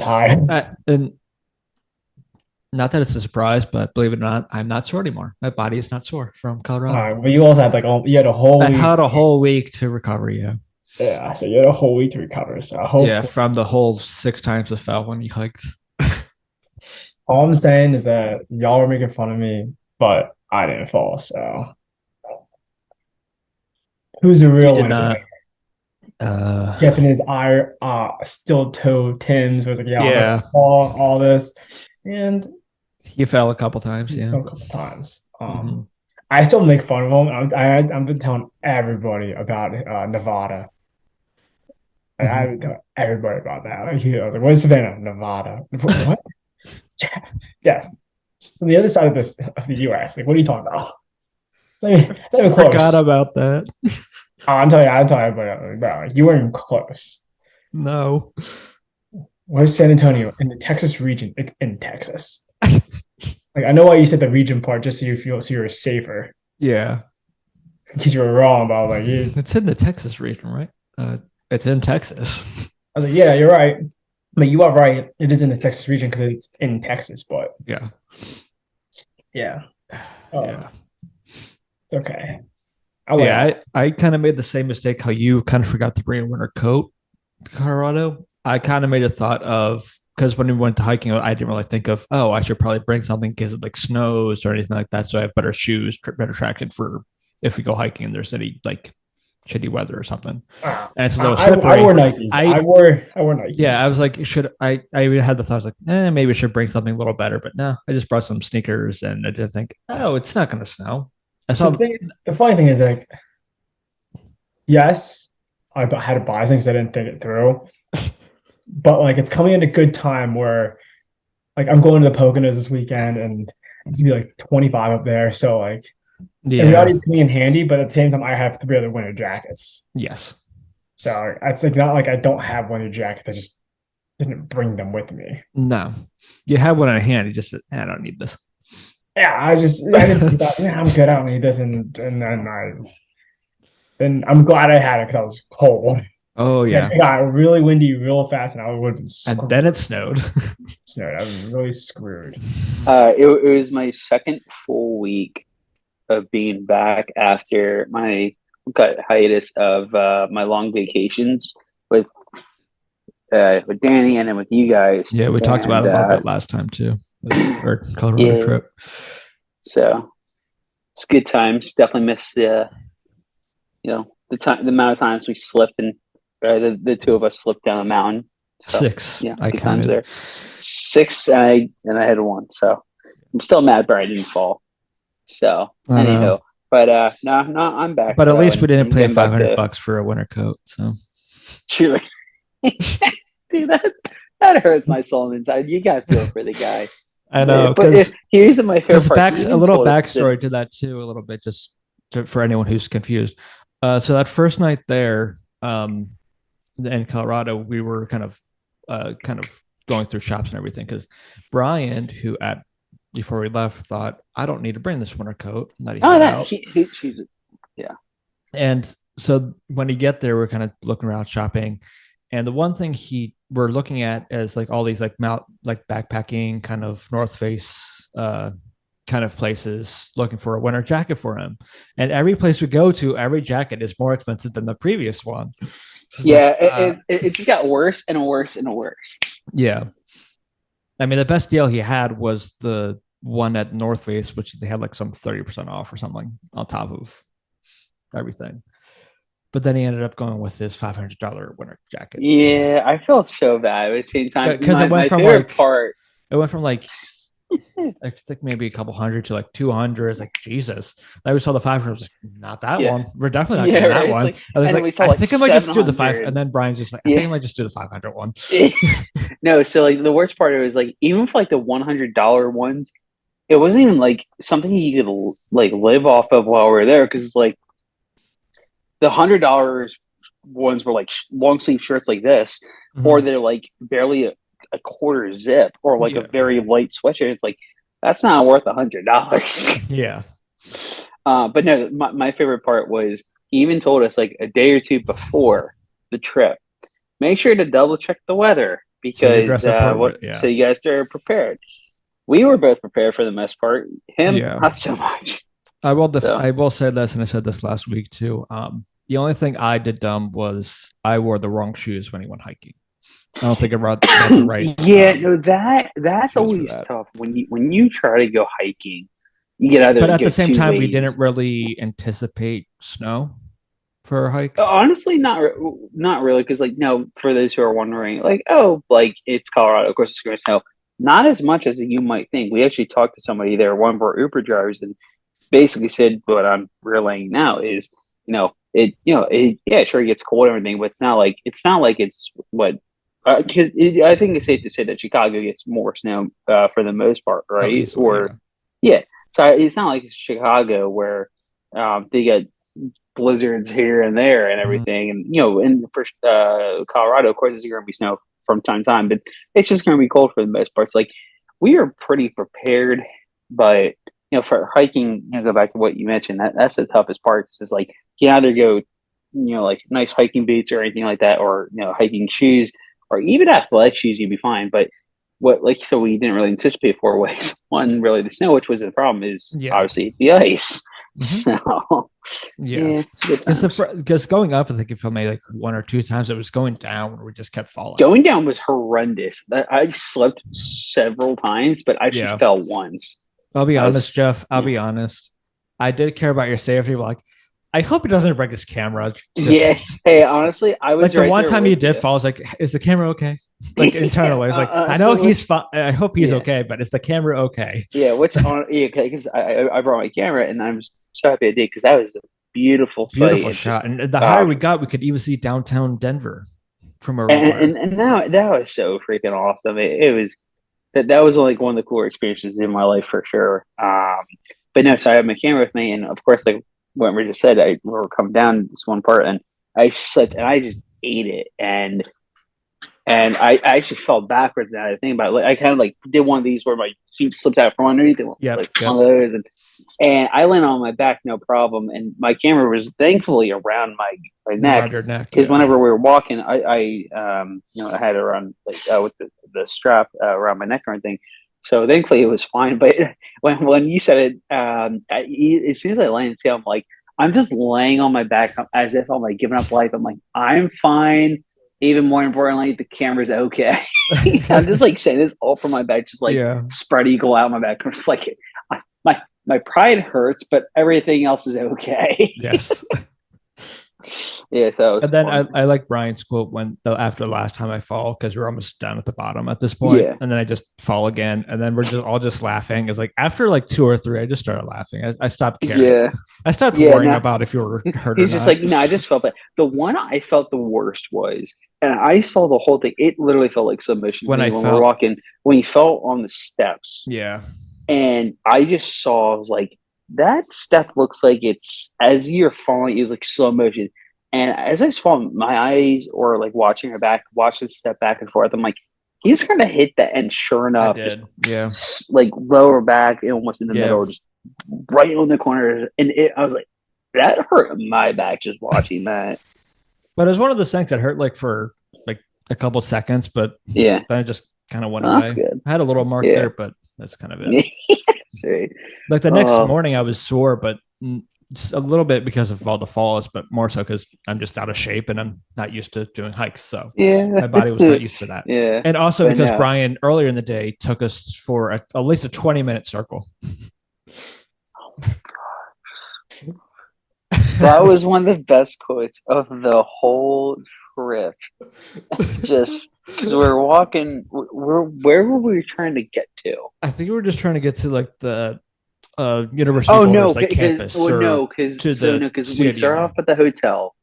tired. And not that it's a surprise, but believe it or not, I'm not sore anymore. My body is not sore from Colorado. But you also had like you had a whole I week. had a whole week to recover. Yeah. Yeah, so you had a whole week to recover. So Yeah. hopefully, From the whole 6 times I fell when you hiked. all I'm saying is that y'all were making fun of me, but I didn't fall. So who's the You real did winner? not. Kept in his eye, still toe Tim's was like, yeah, I'm not gonna Yeah. fall, all this. And You fell a couple times. he Yeah. fell a couple times. Hmm. I still make fun of him. I've been telling everybody about Nevada. Hmm. I've been telling everybody about that. Like, like, where's Savannah? Nevada. What? Yeah, yeah. It's on the other side of this of the US. Like, what are you talking about? It's not even Forgot close. about that. I'm telling you, bro, you weren't even close. No. Where's San Antonio? In the Texas region. It's in Texas. Like, I know why you said the region part, just so you feel so you're safer. Yeah. Because you were wrong, but It's in the Texas region, right? It's in Texas. I was like, yeah, you're right. But you are right. It is in the Texas region because it's in Texas. But Yeah. yeah, Yeah. it's okay. I went Yeah. out. I kind of made the same mistake how you kind of forgot to bring a winter coat to Colorado. I kind of made a thought of because when we went to hiking, I didn't really think of, oh, I should probably bring something in case it like snows or anything like that. So I have better shoes, better traction for if we go hiking and there's any like shitty weather or something. And it's a little I slippery. wore Nikes. I I wore Nikes. Yeah, I was like, should I even had the thought, I was like, maybe I should bring something a little better, but no, I just brought some sneakers and I didn't think, oh, it's not gonna snow. I So saw, the funny thing is like, yes, had to buy things I didn't think it through, but like it's coming at a good time where like I'm going to the Poconos this weekend and it's gonna be like 25 up there. So like in reality, yeah, it's coming in handy, but at the same time, I have three other winter jackets. yes, So it's like not like I don't have winter jackets. I just didn't bring them with me. no, you have one in hand. You just said, I don't need this. Yeah, I didn't think that. Yeah, I'm good. I don't need this, and then I'm glad I had it because I was cold. Oh Yeah, yeah, it got really windy real fast, and I would have been and screwed. then it snowed. Snowed. I was really screwed. It was my second full week of being back after my cut hiatus of my long vacations with with Danny and then with you guys. Yeah, we talked about And it a little bit last time too, our Colorado yeah, trip. so it's good times. Definitely miss the time, the amount of times we slipped and the two of us slipped down a mountain. So Six, yeah, I good times counted. there. Six and I had one. So I'm still mad, but I didn't fall. So I know, anyhow, but no, I'm back but at though, least we didn't and pay getting five back hundred to bucks for a winter coat. So true. Dude, that hurts my soul inside. You gotta feel for the guy. I know But here's my favorite part. He a even little told us that. backstory to that too, a little bit just for anyone who's confused. So that first night there, in Colorado, we were kind of going through shops and everything because Brian, who at before we left, thought I don't need to bring this winter coat that he Oh, had that out, she's yeah. and so when you get there, we're kind of looking around shopping, and the one thing we're looking at is like all these like like backpacking kind of North Face kind of places looking for a winter jacket for him. And every place we go to, every jacket is more expensive than the previous one. It's like, Yeah, it just got worse and worse and worse. yeah. I mean, the best deal he had was the one at North Face, which they had like some 30% off or something on top of everything. But then he ended up going with his $500 winter jacket Yeah, I felt so bad. At the same time, because my favorite part. it went from like I think maybe a couple hundred to like 200. It's like Jesus. Then we saw the 500. I was like, not that Yeah, one. We're definitely not yeah, getting that right. It's one. like, I was and then like, we saw I like think I might just do the five. 700. And then Brian's just like, I think Yeah. I might just do the 500 one. No, so like the worst part of it was like even for like the $100 ones, it wasn't even like something you could like live off of while we are there because it's like the $100 ones were like long sleeve shirts like this, or Mhm. they're like barely a quarter zip, or like a Yeah. very light sweatshirt. It's like that's not worth $100. Yeah. But no, my favorite part was he even told us like a day or two before the trip, make sure to double check the weather So you because dress appropriate. so Yeah. you guys are prepared. We were both prepared for the most part. Him, Yeah. not so much. So I will say this, and I said this last week too. The only thing I did dumb was I wore the wrong shoes when he went hiking. I don't think I brought the right yeah, no, that's shoes for always that. tough when you try to go hiking. You can either But at go the same two time, we didn't ways. really anticipate snow for a hike. Honestly, not really, because like no, for those who are wondering, like oh, like it's Colorado, of course it's going to snow. Not as much as you might think. We actually talked to somebody there, one of our Uber drivers, and basically said what I'm relaying now is, yeah, sure it gets cold and everything, but it's not like it's what because I think it's safe to say that Chicago gets more snow for the most part, Oh, right? easily, Or yeah. yeah, so it's not like Chicago where they get blizzards here and there and Mhm. everything, and and for Colorado, of course, it's going to be snow from time to time, but it's just going to be cold for the most part. So like we are pretty prepared, but for hiking, go back to what you mentioned. That's the toughest part. Is like you can either go, like nice hiking boots or anything like that, or hiking shoes, or even athletic shoes, you'd be fine. But what, like, so we didn't really anticipate four ways. One, really the snow, which was the problem, is Yeah. obviously the ice. Hmm. So Yeah. yeah, it's good Because times. because going up, I think it felt maybe like one or two times. It was going down where we just kept falling. Going down was horrendous. I slipped several times, but I actually Yeah. fell once. I'll be I honest, was Jeff. I'll yeah. be honest. I did care about your safety. Like, I hope he doesn't break his camera. Yeah. Just Hey, honestly, I like was the right one there time you with did you. fall, I was like, is the camera okay? Like Yeah, internally, I was like, I know honestly, he's which fine. I hope he's yeah, okay, but is the camera okay? yeah, which on yeah, because I brought my camera and I'm so happy I did because that was a beautiful sight. Beautiful It just shot. And the higher uh, we got, we could even see downtown Denver from where we and, were. and now that was so freaking awesome. It was that was like one of the cooler experiences in my life for sure. But no, so I had my camera with me, and of course, like what we just said, we were coming down this one part, and I slipped, and I just ate it, and I actually fell backwards now that I think about it. Like, I kind of like did one of these where my feet slipped out from underneath it, Yep. like one Yep. of those, and I landed on my back no problem, and my camera was thankfully around my neck Around your neck. because Yeah. whenever we were walking, I had it around like with the strap around my neck or anything. So thankfully it was fine. But when you said it, as soon as I landed, I'm like, I'm just laying on my back as if I'm like giving up life. I'm like, I'm fine. Even more importantly, the camera's okay. I'm just like saying this all from my back, just like Yeah. spread eagle out my back. I'm just like, my pride hurts, but everything else is okay. Yes. Yeah, so And it's then fun. I like Brian's quote when after the last time I fall because we're almost down at the bottom at this point, Yeah, and then I just fall again, and then we're just all just laughing. It's like after like two or three, I just started laughing. I stopped caring. yeah, I stopped yeah. worrying No, about if you were hurt or he's just not. like, I just felt bad. The one I felt the worst was, and I saw the whole thing. It literally felt like submission to When I me when we were felt, walking. When he fell on the steps, yeah, and I just saw, I was like, that step looks like it's as you're falling, it was like slow motion. And as I was falling, my eyes or like watching her back, watching the step back and forth, I'm like, he's gonna hit that. And sure I enough, just did. Yeah, like lower back and almost in the yeah. middle, just right on the corner. And I was like, that hurt my back just watching that. But it was one of those things that hurt like for like a couple seconds, but Yeah, then it just kind of went well, that's away. good. I had a little mark Yeah, there, but that's kind of it. that's right. Like the next Oh, morning, I was sore, but just a little bit because of all the falls, but more so because I'm just out of shape and I'm not used to doing hikes. So yeah, my body was not used to that. yeah. And also But because no, Brian earlier in the day took us for at least a 20-minute circle. that was one of the best quotes of the whole trip. Just because we're walking, where were we trying to get to? I think we were just trying to get to like the University of Oh Boulder's no, like because campus well, or no, because to so the no, because we started off stadium. at the hotel.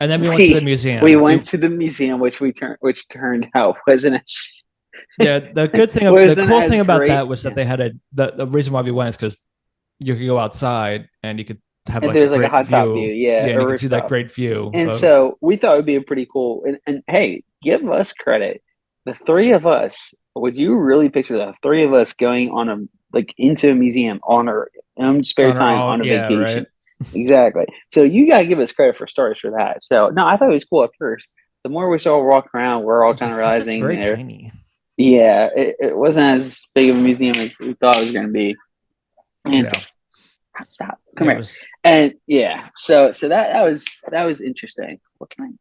And then we went to the We museum. went to the museum, which turned out Yeah, the wasn't cool as thing about great. that was that Yeah. they had the reason why we went is because you could go outside and you could have And like a there's like a great hot top view, view. yeah, Yeah, a and you could see that rooftop. great view And of so we thought it would be a pretty cool. And hey, give us credit. The three of us. Would you really picture the three of us going on a like into a museum on our own spare on our time own. on a Yeah, vacation? right. Exactly. So you gotta give us credit for starters for that. So no, I thought it was cool at first. the more we started walking around, we're all was kind of like, this is realizing very there. tiny. Yeah, it wasn't as big of a museum as we thought it was going to be. And Yeah. stop, come It here. was And yeah, so that was interesting. What can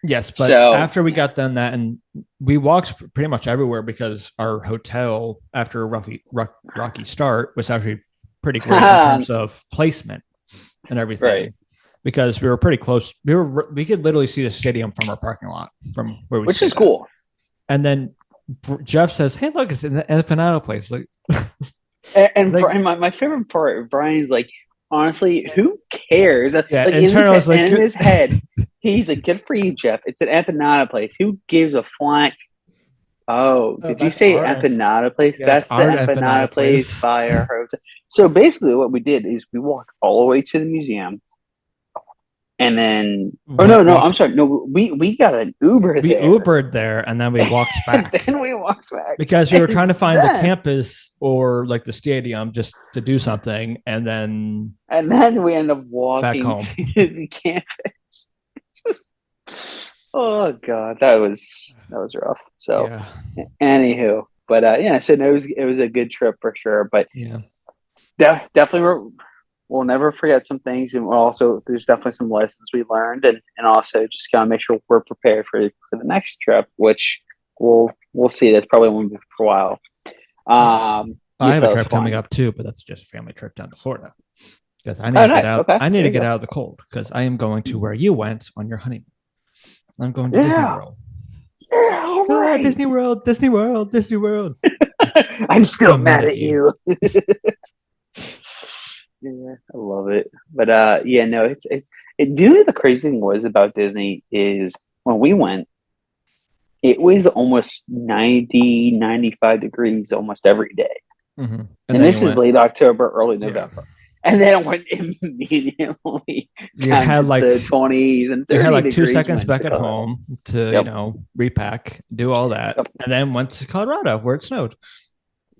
yes, but So after we got done that, and we walked pretty much everywhere because our hotel after a rocky start was actually pretty great in I terms of placement and everything right, because we were pretty close. We could literally see the stadium from our parking lot from where we which stayed is at. cool. And then Jeff says, "Hey, look, it's in the empanada place." Like, And like Brian, my favorite part, Brian's like, honestly, who cares? yeah, Like internal is like, in his head, he's like, good for you, Jeff. It's an empanada place. Who gives a flying? Oh, oh, did you that's say our empanada place? yeah, it's That's the our empanada empanada place place. by our hotel. So basically, what we did is we walked all the way to the museum, and then, oh no, no, I'm Walked sorry, no, we got an Uber we there, Ubered there and then we walked and back then we walked back, because we were trying to and find the then campus or like the stadium just to do something and then and then we end up back walking home. to the campus. Just, oh god, that was rough. So, Yeah. anywho, but yeah, so it was a good trip for sure. But Yeah. definitely we'll never forget some things, and there's definitely some lessons we learned, and also just gotta make sure we're prepared for the next trip, which we'll see. That's probably won't be for a while. Yes. I Yeah, have so a that was trip coming fun. up too, but that's just a family trip down to Florida because I need Oh, to get nice. out. Okay, I need there to you get go. out of the cold because I am going to where you went on your honeymoon. I'm going to Disney Yeah, World. yeah, all Ah, right. Disney World, Disney World, Disney World. I'm still So mad mad at at you. you. Yeah, I love it. But yeah, no, you know, the crazy thing was about Disney is when we went, it was almost 90, 95 degrees almost every day. Mm-hmm. And And then you this is went, late October, early yeah. November. And then it went immediately You down had to like the 20s and you had 30 like two degrees seconds when to back at Colorado. home to Yep. repack, do all that, Yep. and then went to Colorado where it snowed. So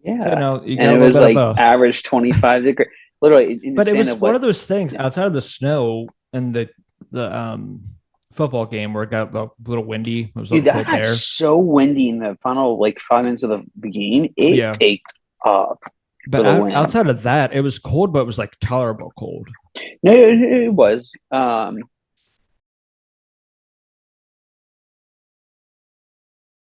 Yeah. you And got a it little was bit of like both. average 25 degrees. Literally in the But it span was of one what? of those things Yeah. outside of the snow and the football game where it got a little windy. It was a Dude, little that cold got there. so windy in the final like 5 minutes of the game. It Yeah, picked up but for the win. outside of that, it was cold, but it was like tolerable cold. No, it was.